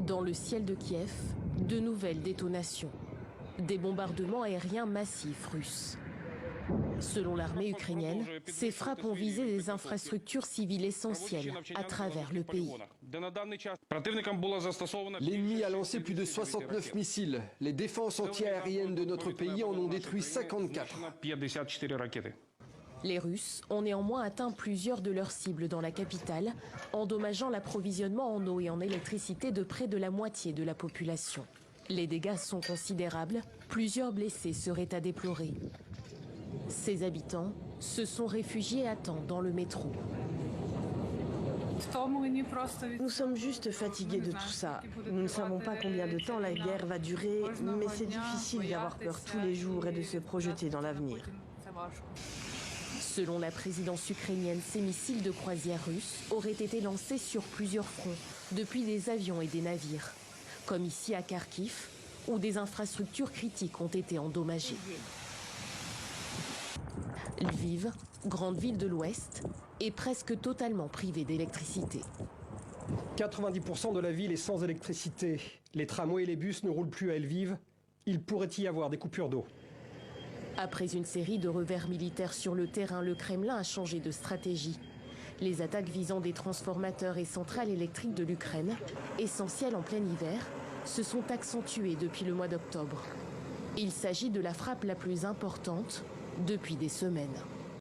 Dans le ciel de Kiev, de nouvelles détonations. Des bombardements aériens massifs russes. Selon l'armée ukrainienne, ces frappes ont visé des infrastructures civiles essentielles à travers le pays. L'ennemi a lancé plus de 69 missiles. Les défenses antiaériennes de notre pays en ont détruit 54. Les Russes ont néanmoins atteint plusieurs de leurs cibles dans la capitale, endommageant l'approvisionnement en eau et en électricité de près de la moitié de la population. Les dégâts sont considérables, plusieurs blessés seraient à déplorer. Ces habitants se sont réfugiés à temps dans le métro. Nous sommes juste fatigués de tout ça. Nous ne savons pas combien de temps la guerre va durer, mais c'est difficile d'avoir peur tous les jours et de se projeter dans l'avenir. Selon la présidence ukrainienne, ces missiles de croisière russes auraient été lancés sur plusieurs fronts, depuis des avions et des navires, comme ici à Kharkiv, où des infrastructures critiques ont été endommagées. Lviv, grande ville de l'Ouest, est presque totalement privée d'électricité. 90% de la ville est sans électricité. Les tramways et les bus ne roulent plus à Lviv. Il pourrait y avoir des coupures d'eau. Après une série de revers militaires sur le terrain, le Kremlin a changé de stratégie. Les attaques visant des transformateurs et centrales électriques de l'Ukraine, essentielles en plein hiver, se sont accentuées depuis le mois d'octobre. Il s'agit de la frappe la plus importante depuis des semaines.